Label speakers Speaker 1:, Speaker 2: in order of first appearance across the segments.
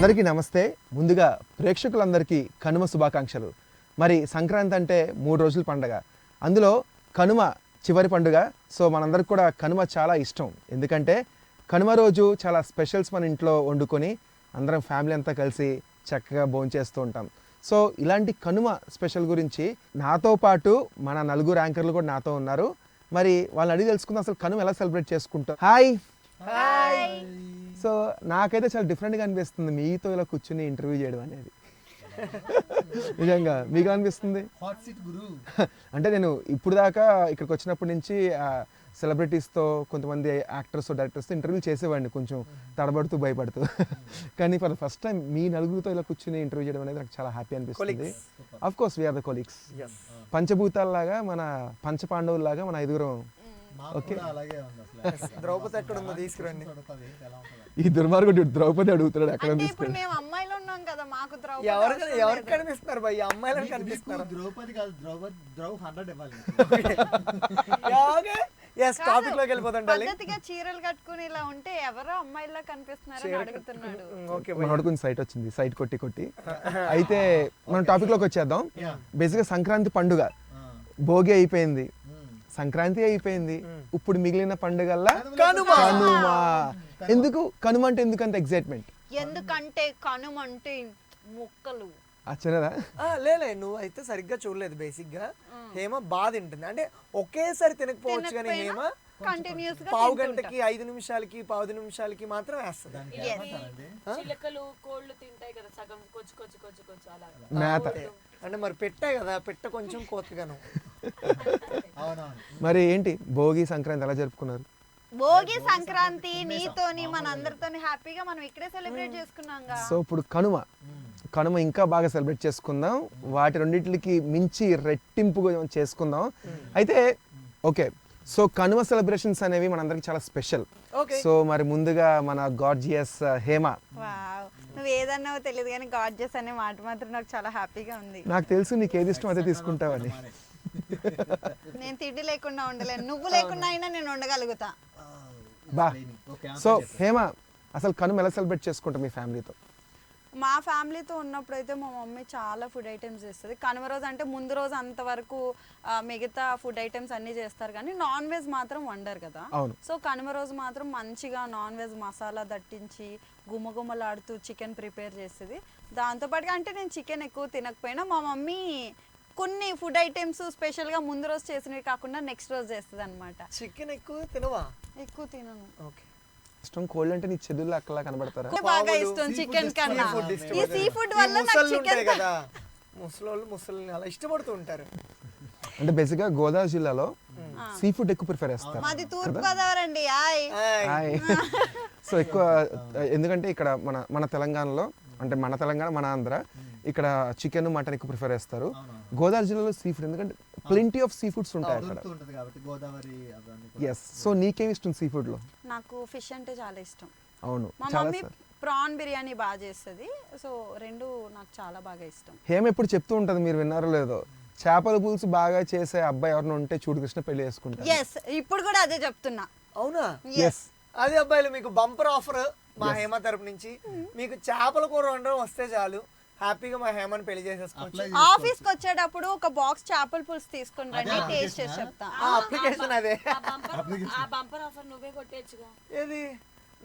Speaker 1: అందరికీ నమస్తే. ముందుగా ప్రేక్షకులందరికీ కనుమ శుభాకాంక్షలు. మరి సంక్రాంతి అంటే 3 రోజుల పండుగ, అందులో కనుమ చివరి పండుగ. సో మనందరికి కూడా కనుమ చాలా ఇష్టం. ఎందుకంటే కనుమ రోజు చాలా స్పెషల్స్ మన ఇంట్లో వండుకొని అందరం ఫ్యామిలీ అంతా కలిసి చక్కగా భోంచేస్తూ ఉంటాం. సో ఇలాంటి కనుమ స్పెషల్ గురించి నాతో పాటు మన నలుగురు యాంకర్లు కూడా నాతో ఉన్నారు. మరి వాళ్ళని అడిగి తెలుసుకుందాం అసలు కనుమ ఎలా సెలబ్రేట్ చేసుకుంటాం. హాయ్. సో నాకైతే చాలా డిఫరెంట్గా అనిపిస్తుంది మీతో ఇలా కూర్చుని ఇంటర్వ్యూ చేయడం అనేది. నిజంగా మీకు అనిపిస్తుంది? అంటే నేను ఇప్పుడు దాకా ఇక్కడికి వచ్చినప్పటి నుంచి సెలబ్రిటీస్తో, కొంతమంది యాక్టర్స్ డైరెక్టర్స్తో ఇంటర్వ్యూలు చేసేవాడిని, కొంచెం తడబడుతూ భయపడుతూ. కానీ ఫర్ ద ఫస్ట్ టైం మీ నలుగురితో ఇలా కూర్చుని ఇంటర్వ్యూ చేయడం అనేది నాకు చాలా హ్యాపీ అనిపిస్తుంది. Of course we are the colleagues. పంచభూతాల్లాగా, మన పంచపాండవుల్లాగా మన ఐదుగురం. ఓకే,
Speaker 2: ద్రౌపది ఎక్కడ ఉందో తీసుకురండి.
Speaker 1: ఈ దుర్మార్గుడు ద్రౌపది అడుగుతున్నాడు ఎక్కడ తీసుకురండి.
Speaker 2: ఎవరు కనిపిస్తున్నారు భయ్? అమ్మాయిలను కనిపిస్తున్నారు.
Speaker 3: ద్రౌపది కాదు, ద్రౌ 100 ఇవ్వాలి.
Speaker 2: టాపిక్ లోకి వెళ్ళిపోతాం.
Speaker 4: చీరలు కట్టుకుని ఇలా ఉంటే ఎవరో అమ్మాయిలా కనిపిస్తున్నారని అడుగుతున్నాడు.
Speaker 1: అడుగుని సైట్ వచ్చింది, సైట్ కొట్టి. అయితే మనం టాపిక్ లోకి వచ్చేద్దాం. బేసిక్ గా సంక్రాంతి పండుగ, భోగి అయిపోయింది, సంక్రాంతి అయిపోయింది, ఇప్పుడు మిగిలిన పండుగల్లా కనుమ. ఎందుకు కనుమ అంటే ఎందుకంత ఎక్సైట్మెంట్?
Speaker 4: ఎందుకంటే కనుమ అంటే ముక్కలు.
Speaker 1: అచ్చనరా?
Speaker 2: లేలే, నువ్వు అయితే సరిగ్గా చూడలేదు. బేసిక్ గా హేమ బాగా తింటుంది. అంటే ఒకేసారి తినకపోవచ్చు కానీ హేమ
Speaker 4: కంటిన్యూస్ గా
Speaker 2: పావు గంటకి 5 నిమిషాలకి 10 నిమిషాలకి మాత్రం వేస్తుంది.
Speaker 5: చిలకలు కోళ్ళు తింటాయి కదా సగం కొచ్చు అలా
Speaker 1: మేత.
Speaker 2: అంటే మరి పెట్టే కదా, పెట్ట కొంచెం కోతగాను.
Speaker 1: మరి ఏంటి భోగి సంక్రాంతి ఎలా జరుపుకున్నారు?
Speaker 4: భోగి సంక్రాంతి నీతోని మన అందరితోని హ్యాపీగా మనం ఇక్కడే సెలబ్రేట్ చేసుకున్నాంగా.
Speaker 1: సో ఇప్పుడు కనుమ ఇంకా బాగా సెలబ్రేట్ చేసుకుందాం. వాటి రెండింటికి మించి రెట్టింపుగా చేసుకుందాం. అయితే ఓకే, సో కనుమ సెలబ్రేషన్స్ అనేవి మనందరికి చాలా స్పెషల్. సో మరి ముందుగా మన గార్జియస్ హేమ.
Speaker 4: నువ్వు ఏదన్నావో తెలియదు కానీ గార్జియస్ అనే మాట మాత్రం నాకు చాలా హ్యాపీగా ఉంది.
Speaker 1: నాకు తెలుసు నీకు ఏది ఇష్టం అదే తీసుకుంటావని.
Speaker 4: నేను తిండి లేకుండా ఉండలేను, నువ్వు లేకుండా అయినా నేను ఉండగలుగుతా.
Speaker 1: బా. సో హేమ, అసలు కనుమ ఎలా సెలబ్రేట్ చేసుకుంటాం మీ ఫ్యామిలీతో?
Speaker 4: మా ఫ్యామిలీతో ఉన్నప్పుడు అయితే మా మమ్మీ చాలా ఫుడ్ ఐటమ్స్ చేస్తుంది. కనుమ రోజు అంటే ముందు రోజు అంతవరకు మిగతా ఫుడ్ ఐటమ్స్ అన్నీ చేస్తారు కానీ నాన్ వెజ్ మాత్రం వండరు కదా. సో కనుమ రోజు మాత్రం మంచిగా నాన్ వెజ్ మసాలా దట్టించి గుమగుమలాడుతూ చికెన్ ప్రిపేర్ చేస్తుంది. దాంతోపాటుగా అంటే నేను చికెన్ ఎక్కువ తినకపోయినా మా మమ్మీ కొన్ని ఫుడ్ ఐటమ్స్ స్పెషల్గా ముందు రోజు చేసినవి కాకుండా నెక్స్ట్ రోజు చేస్తుంది అనమాట.
Speaker 2: చికెన్ ఎక్కువ తినవా?
Speaker 4: ఎక్కువ తినను.
Speaker 2: ఓకే.
Speaker 1: ఇష్టం కోల్డ్ అంటే నీ చెదులు అక్కలా కనబడతారా?
Speaker 4: బాగా ఇష్టం చికెన్ కన్నా. ఈ సీ ఫుడ్ వల్ల నాకు చికెన్
Speaker 2: కదా, ముసలి అలా ఇష్టపడుతూ ఉంటారు.
Speaker 1: అంటే బేసిక్ గా గోదావరి జిల్లాలో సీ ఫుడ్ ఎక్కువ ప్రిఫర్ చేస్తారు.
Speaker 4: మాది తూర్పు గోదావరి అండి.
Speaker 1: సో ఎక్కువ ఎందుకంటే ఇక్కడ మన తెలంగాణలో, అంటే మన తెలంగాణ మన ఆంధ్ర, ఇక్కడ చికెన్ మటన్ ఎక్కువ ప్రిఫర్ చేస్తారు. గోదావరి జిల్లాలో సీ ఫుడ్ ఎందుకంటే ప్లెంటీ ఆఫ్ సీ ఫుడ్స్ ఉంటాయి అక్కడ. ఎస్. సో నీకేమి ఇష్టం సీ ఫుడ్ లో?
Speaker 4: నాకు ఫిష్ అంటే చాలా ఇష్టం.
Speaker 1: అవును,
Speaker 4: మా మమ్మీ ప్రాన్ బిర్యానీ బాగా చేస్తుంది. సో రెండు నాకు చాలా బాగా ఇష్టం.
Speaker 1: హేమ ఎప్పుడు చెప్తూ ఉంటది, మీరు విన్నారో లేదో, చేపల పులుసు బాగా చేసే అబ్బాయి ఎవరైనా ఉంటే చూడు కృష్ణ పెళ్లి చేసుకుంటారు.
Speaker 4: ఎస్, ఇప్పుడు కూడా అదే చెప్తున్నా.
Speaker 2: అవునా?
Speaker 1: ఎస్.
Speaker 2: అదే అబ్బాయిలు మీకు బంపర్ ఆఫర్ మా హేమ తరపు నుంచి. మీకు చేపల కూర వండడం వస్తే చాలు, హ్యాపీగా మా హేమని పెళ్లి చేసేసుకోవచ్చు.
Speaker 4: ఆఫీస్ కి వచ్చేటప్పుడు ఒక బాక్స్ చేపల పులుసు తీసుకొని రండి, టేస్ట్ చేసి చెప్తా.
Speaker 2: అప్లికేషన్ అదే.
Speaker 5: ఆ బంపర్ ఆఫర్ నువ్వే కొట్టేచ్చుగా.
Speaker 2: ఏది?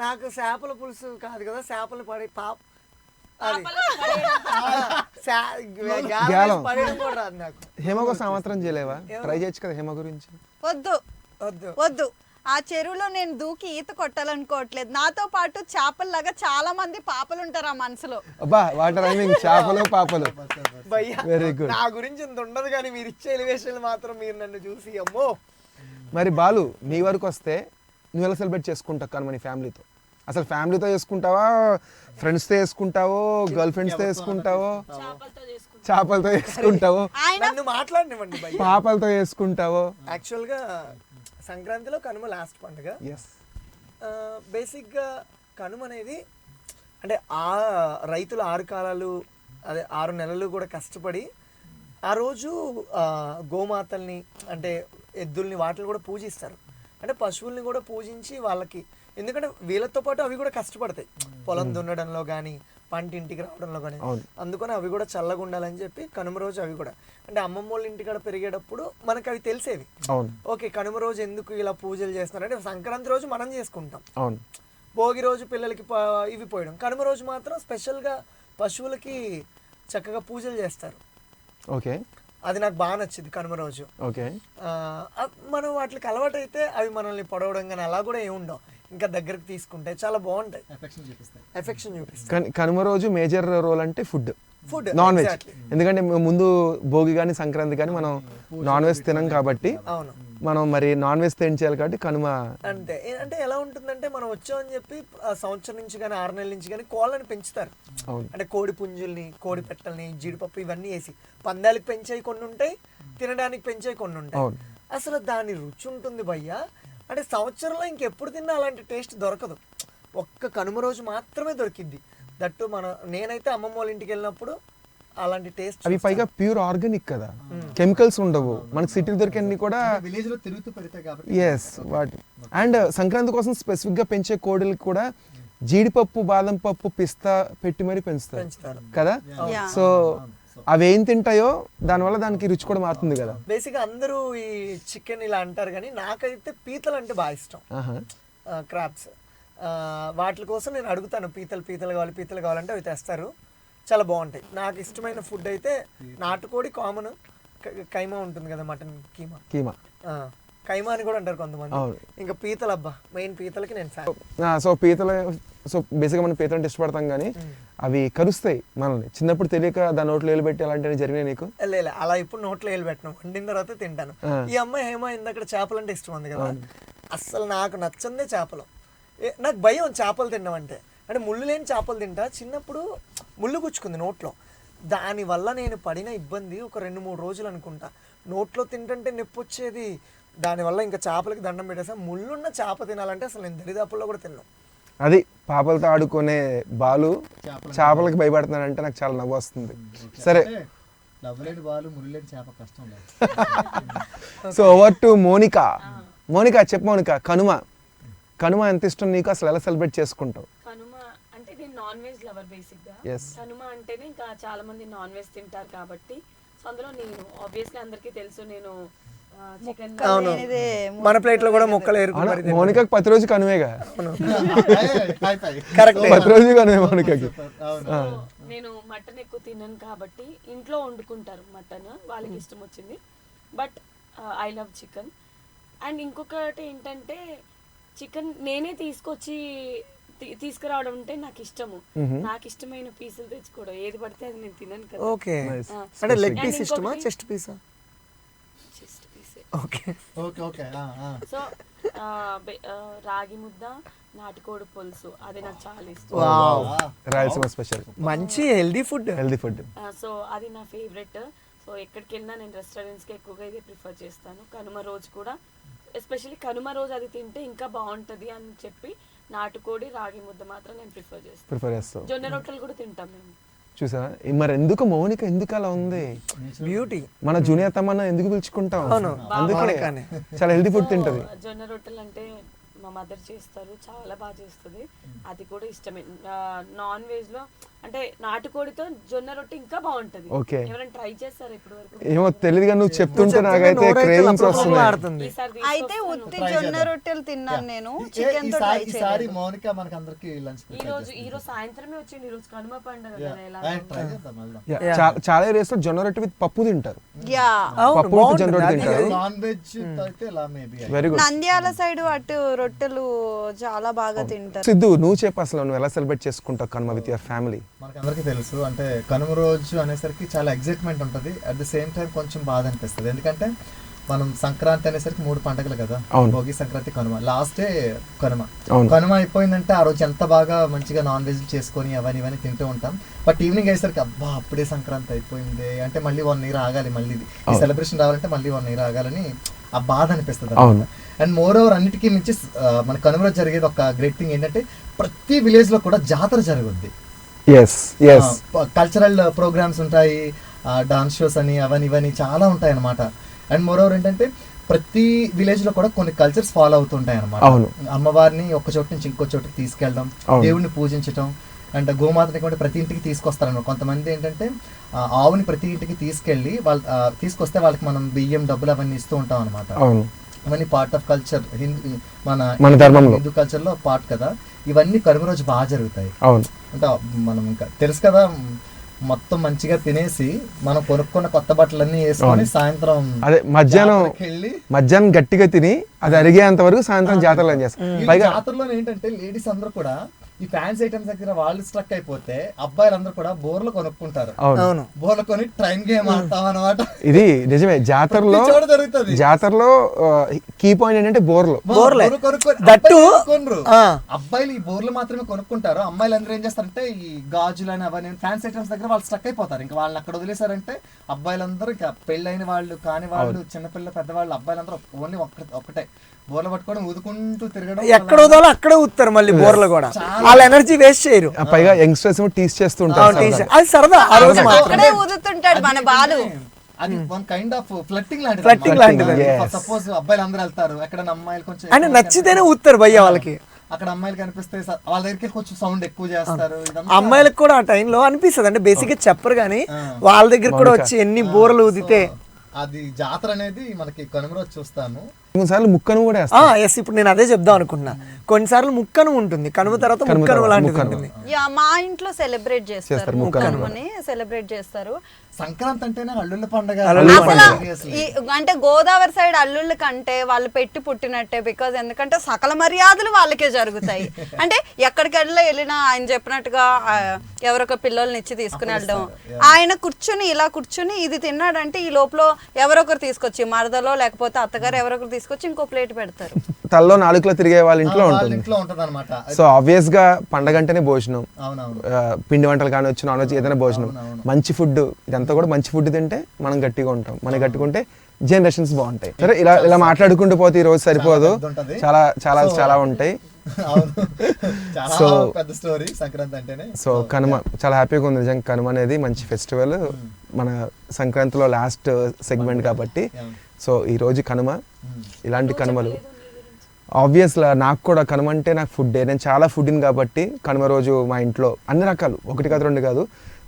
Speaker 2: నాకు చేపల పులుసు కాదు కదా, చేపలు పడి పడేయడం కూడా రాదు నాకు.
Speaker 1: హేమ కోసం సంవత్సరం చేయలేవా? ట్రై చేయొచ్చు కదా హేమ గురించి.
Speaker 4: వద్దు వద్దు, ఆ చెరువులో నేను దూకి ఈత కొట్టాలనుకోవట్లేదు. నాతో పాటు చేపల్లాగా చాలా మంది పాపలు ఉంటారు ఆ మనసులో.
Speaker 1: అబ్బా, వాటర్ ఐమింగ్ చేపలు పాపలు. Very good.
Speaker 2: నా గురించి ఇంత ఉండదు కానీ మీరు ఇచ్చే ఎలివేషన్ మాత్రం మీరు నన్ను చూసి అమ్మో.
Speaker 1: మరి బాలు, నీ వరకు వస్తే నువ్వు ఎలా సెలబ్రేట్ చేసుకుంటావు కనుమ నీ ఫ్యామిలీతో? అసలు ఫ్యామిలీతో చేసుకుంటావా, ఫ్రెండ్స్తో చేసుకుంటావో, గర్ల్ ఫ్రెండ్స్తో చేసుకుంటావో, చేపలతో చేసుకుంటావో,
Speaker 2: నన్ను మాట్లాడినివ్వండి,
Speaker 1: పాపలతో చేసుకుంటావో?
Speaker 2: యాక్చువల్గా సంక్రాంతిలో కనుమ లాస్ట్ పండుగ. బేసిక్గా కనుమ అనేది అంటే రైతులు 6 కాలాలు, అదే 6 నెలలు కూడా కష్టపడి ఆ రోజు గోమాతల్ని అంటే ఎద్దుల్ని వాటిని కూడా పూజిస్తారు. అంటే పశువుల్ని కూడా పూజించి వాళ్ళకి, ఎందుకంటే వీళ్ళతో పాటు అవి కూడా కష్టపడతాయి పొలం దున్నడంలో కానీ పంట ఇంటికి రావడంలో కానీ.
Speaker 1: అవును.
Speaker 2: అందుకని అవి కూడా చల్లగా ఉండాలని చెప్పి కనుమ రోజు అవి కూడా అంటే అమ్మమ్మ వాళ్ళ ఇంటికాడ పెరిగేటప్పుడు మనకు అవి తెలిసేవి.
Speaker 1: అవును.
Speaker 2: ఓకే కనుమ రోజు ఎందుకు ఇలా పూజలు చేస్తున్నారు అంటే సంక్రాంతి రోజు మనం చేసుకుంటాం,
Speaker 1: అవును.
Speaker 2: భోగి రోజు పిల్లలకి ఇవి పోయడం, కనుమ రోజు మాత్రం స్పెషల్గా పశువులకి చక్కగా పూజలు చేస్తారు.
Speaker 1: ఓకే.
Speaker 2: అది నాకు బాగా నచ్చింది కనుమ రోజు.
Speaker 1: ఓకే.
Speaker 2: మనం వాటికి అలవాటు అయితే అవి మనల్ని పొడవడం కానీ అలా కూడా ఏమి ఉండవు, ఇంకా దగ్గరికి తీసుకుంటే చాలా బాగుంటాయి,
Speaker 3: ఎఫెక్షన్ చూపిస్తాయి.
Speaker 2: ఎఫెక్షన్ చూపిస్తాయి.
Speaker 1: కానీ కనుమ రోజు మేజర్ రోల్ అంటే ఫుడ్,
Speaker 2: ఫుడ్,
Speaker 1: నాన్ వెజ్. ఎందుకంటే ముందు భోగి కానీ సంక్రాంతి కానీ మనం నాన్ వెజ్ తినం కాబట్టి
Speaker 2: అవును
Speaker 1: మనం మరి నాన్ వెజ్ చేయాలి కాబట్టి కనుమ
Speaker 2: అంతే. అంటే ఎలా ఉంటుందంటే మనం వచ్చామని చెప్పి సంవత్సరం నుంచి కానీ 6 నెలల నుంచి కానీ కోళ్ళని పెంచుతారు.
Speaker 1: అవును.
Speaker 2: అంటే కోడి పుంజుల్ని, కోడి పెట్టల్ని, జీడిపప్పు ఇవన్నీ వేసి పందాలకి పెంచేవి కొన్ని ఉంటాయి, తినడానికి పెంచేవి కొన్ని ఉంటాయి.
Speaker 1: అవును.
Speaker 2: అసలు దాని రుచి ఉంటుంది భయ్యా, అంటే సంవత్సరంలో ఇంకెప్పుడు తిన్నా అలాంటి టేస్ట్ దొరకదు, ఒక్క కనుమ రోజు మాత్రమే దొరికిద్ది. దట్టు నేనైతే అమ్మమ్మ వాళ్ళ ఇంటికి వెళ్ళినప్పుడు అలాంటి టేస్ట్.
Speaker 1: అవి పైగా ప్యూర్ ఆర్గానిక్ కదా, కెమికల్స్ ఉండవు. మనకి సిటీలో దొరికేన్ని కూడా
Speaker 3: విలేజ్ లో తిరుగుతూ పెడతాయి కాబట్టి.
Speaker 1: ఎస్ వాటి అండ్ సంక్రాంతి కోసం స్పెసిఫిక్ గా పెంచే కోడిలకు కూడా జీడిపప్పు, బాదం పప్పు, పిస్తా పెట్టి మరీ పెంచుతారు కదా.
Speaker 4: Yeah.
Speaker 1: సో అవి ఏం తింటాయో దానివల్ల దానికి రుచి కూడా మారుతుంది కదా.
Speaker 2: బేసిక్గా అందరూ ఈ చికెన్ ఇలా అంటారు కానీ నాకైతే పీతలు అంటే బాగా ఇష్టం,
Speaker 1: ఆహా.
Speaker 2: క్రాబ్స్. వాటి కోసం నేను అడుగుతాను, పీతలు కావాలంటే అవి తెస్తారు, చాలా బాగుంటాయి. నాకు ఇష్టమైన ఫుడ్ అయితే నాటుకోడి కామన్, కైమా ఉంటుంది కదా, మటన్ కీమా, కైమా అని కూడా అంటారు కొంతమంది. ఇంకా పీతలు, అబ్బా మెయిన్ పీతలకి నేను ఫ్యాన్.
Speaker 1: సో బేసిక్గా మనం పీతలు అంటే ఇష్టపడతాం కానీ అవి కరుస్తాయి మనల్ని. చిన్నప్పుడు తెలియక దాని నోట్లో వేలు పెట్టి అలాంటివి జరిగినాయి నీకు?
Speaker 2: లేదు అలా ఇప్పుడు నోట్లో వేలు పెట్టను, వండిన తర్వాత తింటాను. ఈ అమ్మాయి హేమ ఇందాక చేపలు అంటే ఇష్టం ఉంది కదా, అస్సలు నాకు నచ్చందే చేపలు. నాకు భయం చేపలు తినడం అంటే ముళ్ళు లేని చేపలు తింటా. చిన్నప్పుడు ముళ్ళు గుచ్చుకుంది నోట్లో, దానివల్ల నేను పడిన ఇబ్బంది ఒక 2-3 రోజులు అనుకుంటా. నోట్లో తింటుంటే నొప్పి వచ్చేది, దానివల్ల ఇంకా చేపలకి దండం పెట్టేసా. ముళ్ళున్న చేప తినాలంటే అసలు నేను దరిదాపుల్లో కూడా తిన్నాను.
Speaker 1: అది పాపలతో ఆడుకునే బాలు చేపలకి భయపడుతున్నాడంటే నాకు చాలా నవ్వు వస్తుంది. సరే,
Speaker 3: లవ్వులేని బాలు మురిలేని చేప కష్టం లేదు.
Speaker 1: So over to Monica. చెప్పు మోనికా, కనుమ ఎంత ఇష్టం నీకు, అసలు ఎలా సెలబ్రేట్ చేసుకుంటావు?
Speaker 5: కనుమ అంటే నేను నాన్ వెజ్ లవర్ బేసిక్ గా.
Speaker 1: Yes.
Speaker 5: కనుమ అంటేనే ఇంకా చాలా మంది నాన్ వెజ్ తింటారు కాబట్టి, సో అందులో నేను ఆబ్వియస్లీ అందరికీ తెలుసు నేను చికెన్.
Speaker 2: మన ప్లేట్ లో కూడా మొక్కలు ఏరుకుంటారు.
Speaker 1: మోనికాకి ప్రతిరోజు కనువేగా,
Speaker 2: కరెక్ట్,
Speaker 1: ప్రతిరోజు కనువే మోనికాకి.
Speaker 5: నేను మటన్ ఎక్కువ తినను కాబట్టి ఇంట్లో వండుకుంటారు మటన్, వాళ్ళకి ఇష్టం వచ్చింది. But I love chicken. And ఇంకొకటి ఏంటంటే చికెన్ నేనే తీసుకురావడం అంటే నాకు ఇష్టము. నాకు ఇష్టమైన పీసులు తెచ్చుకోవడం, ఏది పడితే అది నేను తినను కదా.
Speaker 2: ఓకే, అంటే లెగ్ పీస్ ఇష్టమా, చెస్ట్ పీసా?
Speaker 5: చెస్ట్ పీసే.
Speaker 2: ఓకే.
Speaker 5: సో రాగి ముద్ద, నాటుకోడి పులుసు, అది నాకు చాలా ఇష్టం.
Speaker 1: రాయలసీమ స్పెషల్,
Speaker 2: మంచి హెల్దీ ఫుడ్.
Speaker 5: సో అది నా ఫేవరెట్. సో ఎక్కడికి వెళ్ళినా నేను రెస్టారెంట్స్కి ఎక్కువగా ఇదే ప్రిఫర్ చేస్తాను. కనుమ రోజు కూడా ఎస్పెషల్లీ కనుమ రోజు అది తింటే ఇంకా బాగుంటుంది అని చెప్పి నాటుకోడి, రాగి ముద్ద మాత్రం నేను ప్రిఫర్ చేస్తాను. జొన్న రొట్టెలు కూడా తింటాం మేము.
Speaker 1: చూసా మరి ఎందుకు మౌనిక ఎందుకు అలా ఉంది?
Speaker 2: బ్యూటీ.
Speaker 1: మన జూనియర్ తమన్నా ఎందుకు పిలుచుకుంటాం? అందుకనే చాలా హెల్దీ ఫుడ్ తింటది.
Speaker 5: జొన్న రొట్టెలు అంటే మా మదర్ చేస్తారు, చాలా బాగా చేస్తుంది, అది కూడా ఇష్టమే. నాన్ వెజ్ లో అంటే నాటుకోడితో జొన్న రొట్టె ఇంకా బాగుంటది.
Speaker 1: ఓకే,
Speaker 5: ఎవరైనా ట్రై చేస్తారా ఇప్పుడు వరకు?
Speaker 1: ఏమో తెలియదుగా, నువ్వు చెప్తుంటే నాకైతే క్రేవింగ్స్ వస్తున్నాయి.
Speaker 4: అయితే ఉత్తి జొన్న రొట్టెలు తిన్నాను నేను, చికెన్ తో ట్రై చేయలేదు.
Speaker 3: మౌనిక మనకి అందరికి లంచ్
Speaker 5: ఈ రోజు సాయంత్రమే వచ్చింది, ఈ రోజు కనుమ పండుగ కదా.
Speaker 1: చాలా ఏరియాస్ లో జొన్న రొట్టె విత్ పప్పు తింటారు. పప్పు విత్ జొన్న రొట్టె తింటారు.
Speaker 3: నాన్ వెజ్ అయితే ఇలా maybe.
Speaker 1: Very good.
Speaker 4: Nandyal side అటు రొట్టెలు చాలా బాగా తింటారు.
Speaker 1: సిద్ధు, నువ్వు చెప్పు అసలు నువ్వు ఎలా సెలబ్రేట్ చేసుకుంటావు కనుమ విత్ యువర్ ఫ్యామిలీ?
Speaker 3: మనకి అందరికీ తెలుసు, అంటే కనుమ రోజు అనేసరికి చాలా ఎగ్జైట్మెంట్ ఉంటుంది, అట్ ది సేమ్ టైం కొంచెం బాధ అనిపిస్తుంది. ఎందుకంటే మనం సంక్రాంతి అనేసరికి 3 పండుగలు కదా, భోగి, సంక్రాంతి, కనుమ. లాస్ట్ డే కనుమ అయిపోయిందంటే ఆ రోజు ఎంత బాగా మంచిగా నాన్ వెజ్ చేసుకొని ఇవన్నీ తింటూ ఉంటాం. బట్ ఈవినింగ్ అయ్యేసరికి అబ్బా అప్పుడే సంక్రాంతి అయిపోయింది అంటే మళ్ళీ 1 year ఆగాలి, మళ్ళీ ఈ సెలబ్రేషన్ రావాలంటే మళ్ళీ 1 year ఆగాలని ఆ బాధ అనిపిస్తుంది. అండ్ మోర్ ఓవర్ అన్నిటికీ మించి మన కనుమ రోజు జరిగేది ఒక గ్రేట్ థింగ్ ఏంటంటే ప్రతి విలేజ్ లో కూడా జాతర జరుగుద్ది. కల్చరల్ ప్రోగ్రామ్స్ ఉంటాయి, డాన్స్ షోస్ అని ఇవన్నీ చాలా ఉంటాయి అనమాట. అండ్ మోర్ ఓవర్ ఏంటంటే ప్రతి విలేజ్ లో కూడా కొన్ని కల్చర్స్ ఫాలో అవుతుంటాయి అనమాట. అమ్మవారిని ఒక చోటు నుంచి ఇంకో చోటుకి తీసుకెళ్ళడం, దేవుడిని పూజించడం, అండ్ గోమాతని కూడా ప్రతి ఇంటికి తీసుకొస్తారన్నమాట. కొంతమంది ఏంటంటే ఆవుని ప్రతి ఇంటికి తీసుకెళ్ళి వాళ్ళు తీసుకొస్తే వాళ్ళకి మనం బియ్యం డబ్బులు అవన్నీ ఇస్తూ ఉంటాం అనమాట. అవన్నీ పార్ట్ ఆఫ్ కల్చర్, మన ధర్మంలో హిందూ కల్చర్ లో పార్ట్ కదా. ఇవన్నీ కనుమ రోజు బాగా జరుగుతాయి. అంటే మనం ఇంకా తెలుసు కదా, మొత్తం మంచిగా తినేసి మనం కొనుక్కున్న కొత్త బట్టలన్నీ వేసుకొని సాయంత్రం
Speaker 1: అదే మధ్యాహ్నం గట్టిగా తిని అది అరిగేంత వరకు సాయంత్రం జాతరలో చేస్తాం.
Speaker 3: పైగా జాతరలో ఏంటంటే లేడీస్ అందరూ కూడా ఈ ఫ్యాన్సీ ఐటమ్స్ దగ్గర వాళ్ళు స్ట్రక్ అయిపోతే అబ్బాయిలందరూ కూడా బోర్లు కొనుక్కుంటారు. బోర్లు కొని ట్రైన్ గేమ్ ఆడతాం అనమాట.
Speaker 1: ఇది నిజమే. జాతరలో కీ పాయింట్ ఏంటంటే బోర్లు
Speaker 3: కొనరు. అబ్బాయిలు ఈ బోర్లు మాత్రమే కొనుక్కుంటారు. అమ్మాయిలు అందరూ ఏం చేస్తారంటే ఈ గాజులు అని అవన్నీ ఫ్యాన్సీ ఐటమ్స్ దగ్గర వాళ్ళు స్ట్రక్ అయిపోతారు. ఇంకా వాళ్ళని అక్కడ వదిలేసారంటే అబ్బాయిలందరూ ఇంకా పెళ్ళైన వాళ్ళు కాని వాళ్ళు, చిన్నపిల్లలు, పెద్దవాళ్ళు, అబ్బాయిలందరూ ఓన్లీ ఒక్కటే బోర్లు పట్టుకోవడం, ఊదుకుంటూ తిరగడం.
Speaker 2: ఎక్కడ వదాలో అక్కడే ఊతారు మళ్ళీ బోర్లు కూడా. వాళ్ళ ఎనర్జీ వేస్ట్ చేయరు.
Speaker 1: పైగా యంగ్స్టర్స్ టీస్ చేస్తుంటారు.
Speaker 2: అది సరదా. ఆ రోజు
Speaker 3: అది వన్ కైండ్ ఆఫ్ ఫ్లట్టింగ్ లాంటిది. సపోజ్ అబ్బాయిలు అందరూ వెళ్తారు, ఎక్కడ అమ్మాయిలు కొంచెం
Speaker 2: అంటే నచ్చితేనే ఊతారు భయ్య వాళ్ళకి.
Speaker 3: అక్కడ అమ్మాయిలు కనిపిస్తే వాళ్ళ దగ్గరికి కొంచెం సౌండ్ ఎక్కువ చేస్తారు.
Speaker 2: అమ్మాయిలకు కూడా ఆ టైంలో అనిపిస్తుంది. అంటే బేసిక్ గా చెప్పరు కానీ వాళ్ళ దగ్గర కూడా వచ్చి ఎన్ని బోర్లు ఊదితే.
Speaker 3: అది జాతర అనేది మనకి కనుమ రోజు చూస్తాము.
Speaker 1: కొన్నిసార్లు ముక్కను కూడా
Speaker 2: ఎస్, ఇప్పుడు నేను అదే చెప్దాం అనుకున్నా. కొన్నిసార్లు ముక్కను ఉంటుంది, కనుమ తర్వాత ముక్కను లాంటిది ఉంటుంది.
Speaker 4: మా ఇంట్లో సెలబ్రేట్ చేస్తారు, ముక్కనుని సెలబ్రేట్ చేస్తారు.
Speaker 3: సంక్రాంతి అంటేనే అల్లుళ్ళ పండుగ.
Speaker 4: అంటే గోదావరి సైడ్ అల్లుళ్ళ కంటే వాళ్ళు పెట్టి పుట్టినట్టే. బికాజ్ ఎందుకంటే సకల మర్యాదలు వాళ్ళకే జరుగుతాయి. అంటే ఎక్కడికి వెళ్ళినా ఆయన చెప్పినట్టుగా ఎవరొక పిల్లల్ని ఇచ్చి తీసుకుని వెళ్ళడం, ఆయన కూర్చుని ఇలా కూర్చుని ఇది తిన్నాడంటే ఈ లోపల ఎవరొకరు తీసుకొచ్చి మరదలో లేకపోతే అత్తగారు ఎవరొకరు తీసుకొచ్చి ఇంకో ప్లేట్ పెడతారు.
Speaker 1: తల్లో నాలుగులో తిరిగే వాళ్ళ ఇంట్లో
Speaker 3: ఉంటుంది అనమాట.
Speaker 1: సో ఆబ్వియస్ గా పండగ అంటేనే భోజనం, పిండి వంటలు కానీ వచ్చి నాన్ వెజ్ ఏదైనా భోజనం, మంచి ఫుడ్. ఇదంతా కూడా మంచి ఫుడ్ తింటే మనం గట్టిగా ఉంటాం. మనం గట్టిగా ఉంటే జనరేషన్స్ బాగుంటాయి. సరే, ఇలా మాట్లాడుకుంటూ పోతే ఈ రోజు సరిపోదు, చాలా చాలా చాలా ఉంటాయి.
Speaker 3: సో పెద్ద స్టోరీ సంక్రాంతి అంటేనే.
Speaker 1: సో కనుమ చాలా హ్యాపీగా ఉంది నిజంగా. కనుమ అనేది మంచి ఫెస్టివల్, మన సంక్రాంతిలో లాస్ట్ సెగ్మెంట్ కాబట్టి. సో ఈ రోజు కనుమ, ఇలాంటి కనుమలు ఆబ్వియస్గా నాకు కూడా కనుమ అంటే నాకు ఫుడ్డే. నేను చాలా ఫుడ్ని కాబట్టి కనుమ రోజు మా ఇంట్లో అన్ని రకాలు, ఒకటి కాదు రెండు కాదు,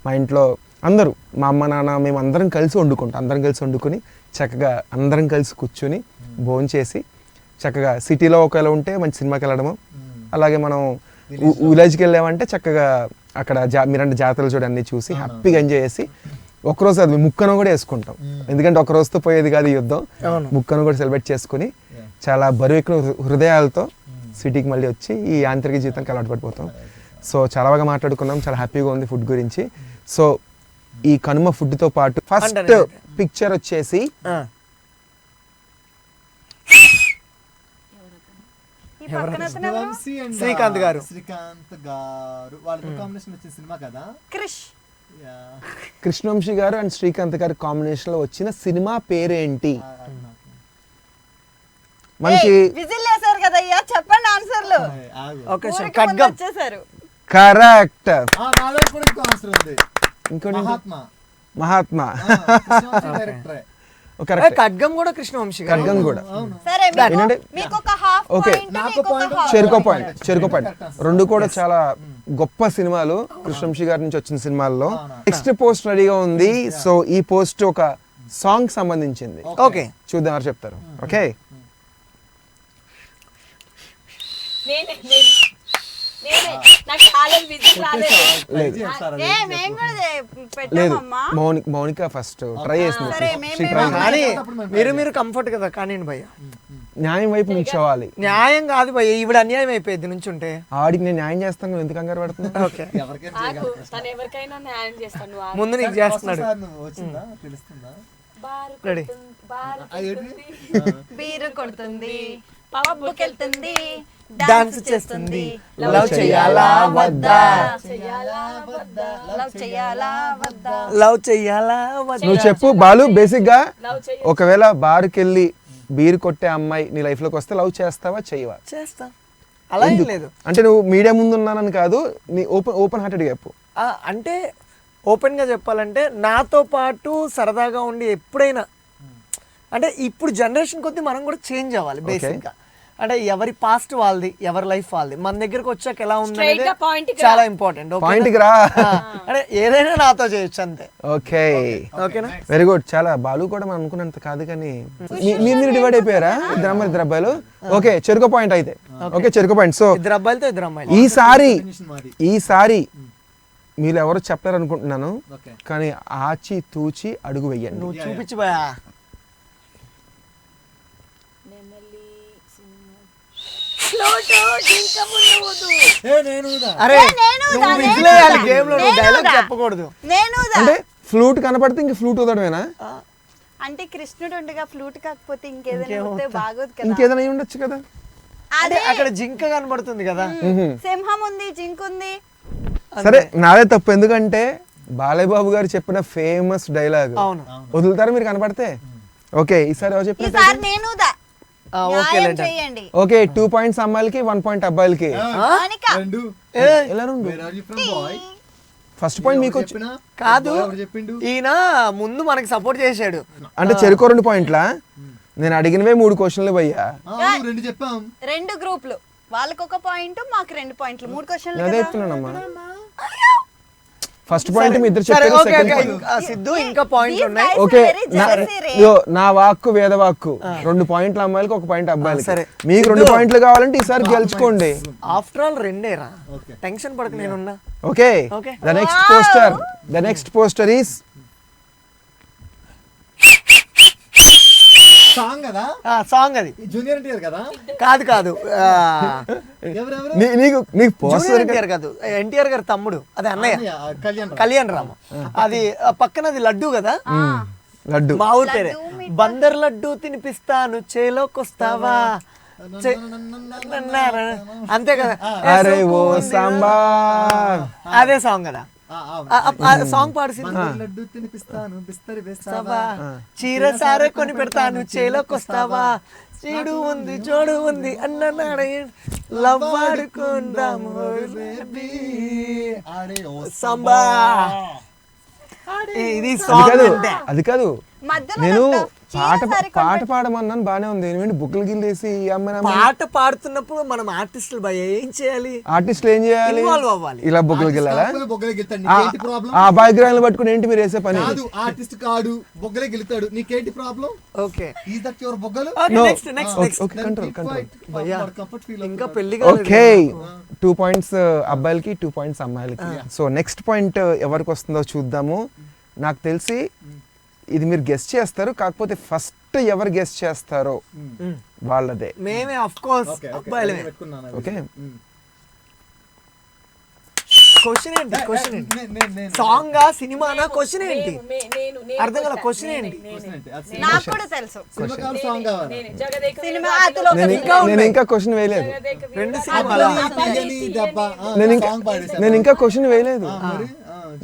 Speaker 1: మా ఇంట్లో అందరూ, మా అమ్మ నాన్న, మేము అందరం కలిసి వండుకుంటాం. అందరం కలిసి వండుకొని చక్కగా అందరం కలిసి కూర్చుని భోజనం చేసి చక్కగా సిటీలో ఒకవేళ ఉంటే మంచి సినిమాకి వెళ్ళడము, అలాగే మనం విలేజ్కి వెళ్ళామంటే చక్కగా అక్కడ మీరంటే జాతరలు చూడన్నీ చూసి హ్యాపీగా ఎంజాయ్ చేసి ఒకరోజు అది ముక్కను కూడా వేసుకుంటాం. ఎందుకంటే ఒక రోజుతో పోయేది కాదు ఈ యుద్ధం. ముక్కను కూడా సెలబ్రేట్ చేసుకుని చాలా బరువెక్కిన హృదయాలతో సిటీకి మళ్ళీ వచ్చి ఈ యాంత్రిక జీవితానికి అలవాటు పడిపోతాం. సో చాలా బాగా మాట్లాడుకున్నాం, చాలా హ్యాపీగా ఉంది ఫుడ్ గురించి. సో ఈ కనుమ ఫుడ్తో పాటు ఫస్ట్ పిక్చర్ వచ్చేసి
Speaker 2: శ్రీకాంత్ గారు
Speaker 3: వాళ్ళ కాంబినేషన్ వచ్చిన సినిమా కదా,
Speaker 1: కృష్ణవంశీ గారు అండ్ శ్రీకాంత్ గారి కాంబినేషన్ లో వచ్చిన సినిమా పేరేంటి? మనకి
Speaker 4: చెప్పండి ఆన్సర్లు.
Speaker 1: కరెక్ట్.
Speaker 3: ఇంకోటి
Speaker 1: మహాత్మా.
Speaker 2: ఖడ్గం కూడా కృష్ణవంశీ,
Speaker 1: ఖడ్గం కూడా.
Speaker 4: చెరుకో
Speaker 1: పాయింట్ రెండు కూడా చాలా గొప్ప సినిమాలు, కృష్ణవంశీ గారి నుంచి వచ్చిన సినిమాల్లో. నెక్స్ట్ పోస్ట్ రెడీగా ఉంది. సో ఈ పోస్ట్ ఒక సాంగ్ సంబంధించింది.
Speaker 2: ఓకే,
Speaker 1: చూద్దాం ఎవరు చెప్తారు. ఓకే, లేదు, మౌనిక ఫస్ట్ ట్రై చేసింది.
Speaker 2: మీరు కంఫర్ట్ కదా కానీ భయ్య,
Speaker 1: న్యాయం వైపు నిల్చోవాలి.
Speaker 2: న్యాయం కాదు భయ్య, ఈవిడ అన్యాయం అయిపోయింది నుంచి ఉంటే.
Speaker 1: ఆడికి నేను న్యాయం చేస్తాను, ఎందుకు కంగారు పడుతున్నా?
Speaker 2: ముందు నీకు చేస్తున్నాడు.
Speaker 4: బీరు కొడుతుంది, పబ్బుకెళ్తుంది,
Speaker 2: డాన్స్ చేస్తుంది, లవ్ చేయాలా వద్దా, లవ్ చేయాలా వద్దా.
Speaker 1: నువ్వు చెప్పు బాలు. బేసిక్ గా ఒకవేళ బార్కి వెళ్ళి బీర్ కొట్టే అమ్మాయి నీ లైఫ్ లోకి వస్తే లవ్ చేస్తావా చేయవా?
Speaker 2: చేస్తా, అలా ఏం లేదు.
Speaker 1: అంటే నువ్వు మీడియా ముందు ఉన్నానని కాదు, నీ ఓపెన్ హార్టెడ్ చెప్పు.
Speaker 2: అంటే ఓపెన్ గా చెప్పాలంటే నాతో పాటు సరదాగా ఉండి ఎప్పుడైనా, అంటే ఇప్పుడు జనరేషన్ కొద్దీ మనం కూడా చేంజ్ అవ్వాలి బేసిక్ గా. అంటే ఎవరి పాస్ట్ వాళ్ళది, ఎవరి లైఫ్ వాళ్ళది. మన దగ్గరకు వచ్చాక ఎలా ఉంది
Speaker 5: Straight గా point కి
Speaker 2: చాలా ఇంపార్టెంట్.
Speaker 1: పాయింట్కి రా.
Speaker 2: అంటే ఏదైనా నాతో చేయొచ్చు అంతే.
Speaker 1: ఓకే
Speaker 2: ఓకేనా?
Speaker 1: Very good. చాలా బాలు కూడా మనం అనుకున్నంత కాదు కానీ మీరు డివైడ్ అయిపోయారా ఇద్దరు అమ్మాయి ఇద్దరు అబ్బాయిలు? ఓకే చెరుకు పాయింట్ అయితే. ఓకే చెరుకు పాయింట్. సో
Speaker 2: ఇద్దరు అబ్బాయిలతో ఇద్దరు అమ్మాయిలు.
Speaker 1: ఈసారి మీరు ఎవరు చెప్పారు అనుకుంటున్నాను,
Speaker 3: Okay.
Speaker 1: కానీ ఆచి తూచి అడుగు వెయ్యండి.
Speaker 2: నువ్వు చూపించు భయ్యా. అరే నువ్వు విసిలేయాలి గేమ్ లో, నువ్వు డైలాగ్ చెప్పకూడదు.
Speaker 1: అంటే ఫ్లూట్ కనపడితే ఇంక ఫ్లూట్ వదడమేనా?
Speaker 4: అంటే కృష్ణుడు ఉండగా ఫ్లూట్ కాకపోతే ఇంకేదైనా ఉంటే బాగోదు కదా.
Speaker 1: ఇంకేదైనా అయి ఉండొచ్చు కదా.
Speaker 2: అంటే అక్కడ జింక కనబడుతుంది కదా.
Speaker 4: సింహం ఉంది, జింక్ ఉంది.
Speaker 1: సరే నాదే తప్పు, ఎందుకంటే బాలయ్య బాబు గారు చెప్పిన ఫేమస్ డైలాగ్
Speaker 2: అవును.
Speaker 1: వదులుతారా మీరు కనపడితే? ఓకే ఈసారి ఎవరు చెప్పారు?
Speaker 4: ఈసారి నేను
Speaker 2: ఓకే
Speaker 4: న్యాయం చేయండి.
Speaker 1: ఓకే 2 పాయింట్స్ అమ్మాయిలకి 1 పాయింట్ అబ్బాయిలకి.
Speaker 4: మౌనిక.
Speaker 1: ఎలా ఉండు? ఫస్ట్ పాయింట్ మీకు
Speaker 2: కాదు, ఈయన ముందు మనకి సపోర్ట్ చేశాడు.
Speaker 1: అంటే చెరుకో 2 పాయింట్లా? నేను అడిగినవే 3 క్వశ్చన్లు భయ్యా.
Speaker 4: 2 గ్రూపులు, వాళ్ళకి 1 పాయింట్, మాకు 2 పాయింట్లు, 3 క్వశ్చన్లు
Speaker 1: అదే
Speaker 4: కదా.
Speaker 1: చెప్తున్నానమ్మా. ఫస్ట్ పాయింట్ మీ ఇద్దరు
Speaker 2: సరే
Speaker 1: చెప్పారు,
Speaker 2: okay
Speaker 1: second
Speaker 2: okay.
Speaker 1: Point
Speaker 2: Siddhu ఇంకా పాయింట్లు ఉన్నాయి.
Speaker 1: ఓకే
Speaker 4: Very jealousy రే.
Speaker 1: నా వాక్కు వేద వాక్కు. 2 పాయింట్లు అమ్మాయిలకి 1 పాయింట్ అబ్బాయిలకి.
Speaker 2: సరే.
Speaker 1: మీకు 2 పాయింట్లు కావాలంటే ఈసారి గెలుచుకోండి.
Speaker 2: ఆఫ్టర్ ఆల్ రెండేరా, టెన్షన్ పడక నేనున్నా.
Speaker 1: Okay
Speaker 2: Okay.
Speaker 1: The next poster is
Speaker 3: song కదా,
Speaker 2: సాంగ్ అది.
Speaker 3: జూనియర్ ఎన్టీఆర్ కదా.
Speaker 2: కాదు కాదు,
Speaker 3: ఎవరెవరు?
Speaker 1: నీకు పోస్టర్
Speaker 2: జూనియర్ ఎన్టీఆర్ కాదు, ఎన్టీఆర్ గారి తమ్ముడు, అది అన్నయ్య కళ్యాణ్ రామ. అది పక్కన అది లడ్డు కదా,
Speaker 1: లడ్డు.
Speaker 2: మా ఊరి పేరే. బందర్ లడ్డు తినిపిస్తాను చేలోకొస్తావా, అంతే కదా.
Speaker 1: అరే ఓ సాంబార్,
Speaker 2: అదే సాంగ్ కదా. సాంగ్ పాడుసింది.
Speaker 3: లడ్డు తినిపిస్తాను బిస్తరి
Speaker 2: వస్తావా, చీర సారే కొని పెడతాను చేలోకొస్తావా, చీడు ఉంది జోడు ఉంది అన్నాడు, లవ్ ఆడుకుందాము సంబా. ఇది సాంగ్ అంటే
Speaker 1: అది కాదు.
Speaker 4: మధ్యలో
Speaker 1: నేను
Speaker 4: చీర సారీ
Speaker 1: పాట పాడమన్నాను బానే ఉంది. నేను బుక్కులు గిల్లేసి ఈ అమ్మాయి
Speaker 2: పాట పాడుతున్నప్పుడు మనం ఆర్టిస్టులు భయ ఏం చేయాలి?
Speaker 1: ఆర్టిస్టులు ఏం చేయాలి?
Speaker 2: ఇన్వాల్వ్ అవ్వాలి.
Speaker 1: ఇలా బుక్కులు గిల్లాలా?
Speaker 3: బొగ్గలే గెలుతాడు, నీకేంటి ప్రాబ్లం?
Speaker 1: ఆ బ్యాక్గ్రౌండ్ పట్టుకుని ఏంటి మీరు వేసే పని?
Speaker 3: కాదు, ఆర్టిస్ట్ కాడు, బొగ్గలే గెలుతాడు, నీకేంటి problem?
Speaker 2: Okay
Speaker 3: is that your బొగ్గలు?
Speaker 2: Next next
Speaker 1: okay control
Speaker 3: comfort feel
Speaker 2: ఇంకా పెళ్లి
Speaker 1: ఓకే 2 పాయింట్స్ అబ్బాయిలకి 2 పాయింట్స్ అమ్మాయిలకి. సో నెక్స్ట్ పాయింట్ ఎవరికి వస్తుందో చూద్దాము. నాకు తెలిసి ఇది మీరు గెస్ట్ చేస్తారు, కాకపోతే ఫస్ట్ ఎవరు గెస్ట్ చేస్తారో వాళ్ళదే.
Speaker 2: మేమే ఆఫ్ కోర్స్ అబ్బాయిలమే.
Speaker 1: ఓకే
Speaker 2: క్వశ్చన్ ఏంటి? క్వశ్చన్ ఏంటి? సాంగ్ సినిమానా? క్వశ్చన్ ఏంటి? అర్థం కాల. క్వశ్చన్ ఏంటి?
Speaker 4: నాకు కూడా తెలుసు.
Speaker 3: సాంగ్ కావాలి.
Speaker 4: సినిమా అతలో
Speaker 1: నేను ఇంకా క్వశ్చన్ వేయలేదు.
Speaker 2: రెండు సినిమాలా?
Speaker 1: నేను ఇంకా క్వశ్చన్ వేయలేదు.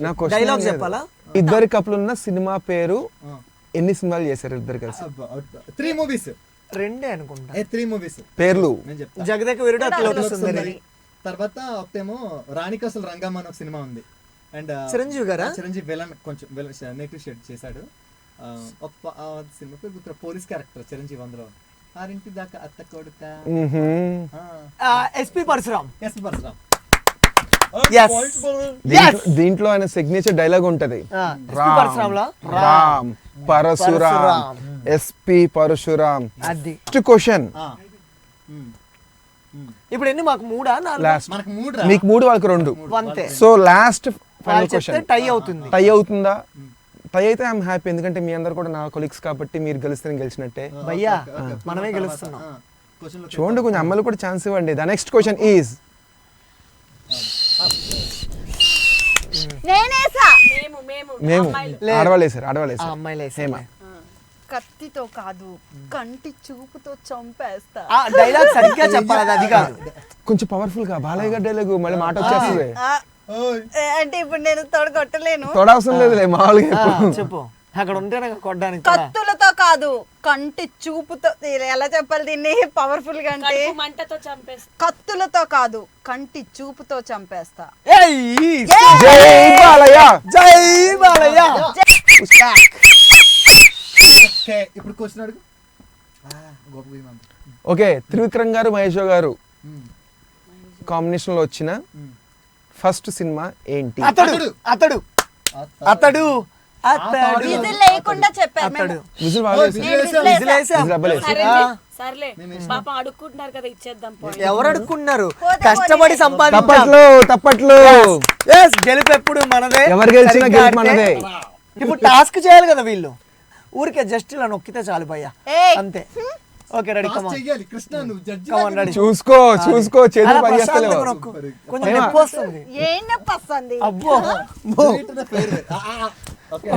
Speaker 1: నా క్వశ్చన్
Speaker 2: డైలాగ్ చెప్పాలా?
Speaker 1: ఇద్దరు కప్పులు ఉన్న సినిమా పేరు ఎన్ని సినిమాలు చేశారు ఇద్దరు కలిసి?
Speaker 3: 3 మూవీస్.
Speaker 2: రెండే అనుకుంటా.
Speaker 3: 3 మూవీస్
Speaker 1: పేర్లు.
Speaker 3: నేను చెప్తా.
Speaker 2: జగదేక వీరుడు అతిలోక సుందరి.
Speaker 3: తర్వాత ఒకటేమో రాణికసలు రంగమ్మ అని ఒక సినిమా ఉంది. అండ్
Speaker 2: చిరంజీవి గారా?
Speaker 3: చిరంజీవి విలన్, కొంచెం నెగిటివ్ షేడ్ చేశాడు. ఒక సినిమా పేరు గుర్తు, పోలీస్ క్యారెక్టర్ చిరంజీవి అందులో. 6 దాకా అత్త కొడుక.
Speaker 2: ఎస్పీ పరశురామ్.
Speaker 3: ఎస్పీ పరశురామ్.
Speaker 1: దీంట్లో ఆయన సిగ్నేచర్ డైలాగ్ ఉంటది, రామ్ పరశురామ్, ఎస్పి పరశురామ్.
Speaker 2: అది
Speaker 1: క్వశ్చన్.
Speaker 2: ఇప్పుడు ఎన్ని మాకు? 3
Speaker 1: లాస్ట్
Speaker 3: మనకు 3
Speaker 1: మీకు 3 వాళ్ళకి 2
Speaker 2: అంతే.
Speaker 1: So last final question.
Speaker 2: Tie అవుతుంది.
Speaker 1: టై అవుతుందా? టై అయితే ఐఎమ్ హ్యాపీ, ఎందుకంటే మీ అందరు కూడా నా కొలీగ్స్ కాబట్టి మీరు గెలిస్తే గెలిచినట్టే.
Speaker 2: భయ్యా మనమే గెలుస్తున్నాం.
Speaker 1: చూడండి కొంచెం అమ్మాయిలు కూడా ఛాన్స్ ఇవ్వండి. ద నెక్స్ట్ క్వశ్చన్ ఈజ్
Speaker 4: నేనేసా.
Speaker 1: మేము ఆడవాళ్ళు వేసారు, ఆడవాళ్ళు వేసారు.
Speaker 2: అమ్మాయిలే
Speaker 1: సేమ్.
Speaker 4: కత్తితో కాదు, కంటి చూపుతో చంపేస్తా.
Speaker 2: డైలాగ్ సరిగ్గా చెప్పాలి, అది కాదు.
Speaker 1: కొంచెం పవర్ఫుల్ గా బాలయ్య గారి డైలాగ్ మళ్ళీ మాట వచ్చేస్తుంది.
Speaker 4: అంటే ఇప్పుడు నేను తొడగొట్టలేను.
Speaker 1: తొడవసరం లేదులే, మామూలుగా
Speaker 2: చెప్పు. అక్కడ ఉంటేనే కొట్టడానికి.
Speaker 4: కత్తులతో కాదు, కంటి చూపుతో. ఎలా చెప్పాలి దీన్ని పవర్ఫుల్ గా అంటే?
Speaker 5: మంటతో చంపేస్తా.
Speaker 4: కత్తులతో కాదు, కంటి చూపుతో చంపేస్తా.
Speaker 1: జై బాలయ్య,
Speaker 2: జై బాలయ్య.
Speaker 3: ఇప్పుడు క్వశ్చన్ అడుగు.
Speaker 1: ఓకే, త్రివిక్రమ్ గారు మహేష్ గారు కాంబినేషన్లో వచ్చిన ఫస్ట్ సినిమా ఏంటి?
Speaker 2: అతడు అతడు అతడు అతడు
Speaker 4: ఇది లేకుండా చెప్పారు మేము.
Speaker 1: విజిల్ బాగా వేశారు.
Speaker 2: విజిల్ వేసాం.
Speaker 1: విజిల్ అబ్బలేసి.
Speaker 5: సర్లే పాప అడుక్కుంటున్నారు కదా ఇచ్చేద్దాం point.
Speaker 2: ఎవరు అడుక్కున్నారు? కష్టపడి సంపాదించాం.
Speaker 1: తప్పట్లు తప్పట్లు.
Speaker 2: Yes, గెలుపు ఎప్పుడు మనదే.
Speaker 1: ఎవరు గెలిచినా
Speaker 2: సరిగ్గా
Speaker 1: గెలుపు
Speaker 2: ఆడితే.
Speaker 1: మనదే.
Speaker 2: ఇప్పుడు టాస్క్ చేయాలి కదా వీళ్ళు. ఊరికే జస్ట్ ఇలా నొక్కితే చాలు భయ్య,
Speaker 4: ఏయ్.
Speaker 2: అంతే. ఓకే రెడీ, కమాన్
Speaker 3: చెయ్యాలి కృష్ణ, నువ్వు జడ్జి
Speaker 2: కమాన్ రెడీ.
Speaker 1: చూసుకో చూసుకో, చేతులు పనిచేస్తలేవు.
Speaker 2: కొంచెం
Speaker 1: ఏమా?
Speaker 2: నొప్పి వస్తుంది.
Speaker 4: ఏం నొప్పి వస్తుంది?
Speaker 2: అబ్బో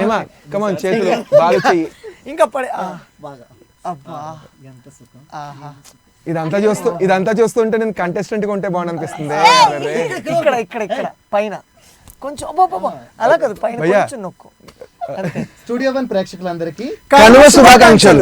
Speaker 1: ఏమా కమాన్, చేతులు బాగా చెయ్యి.
Speaker 2: ఇంకా పడే
Speaker 3: బాగా
Speaker 2: అబ్బా
Speaker 3: ఎంత సుఖం.
Speaker 2: ఆహా.
Speaker 1: ఇదంతా చూస్తుంటే నేను కంటెస్టెంట్ గా ఉంటే బాగుందనిపిస్తుంది.
Speaker 2: ఇక్కడ ఇక్కడ ఇక్కడ పైన కొంచెం అబ్బో అలా కదా, పైన
Speaker 1: భయ్యా.
Speaker 2: కొంచెం నొక్కు.
Speaker 3: స్టూడియో 1 ప్రేక్షకులందరికీ
Speaker 1: కనుమ శుభాకాంక్షలు.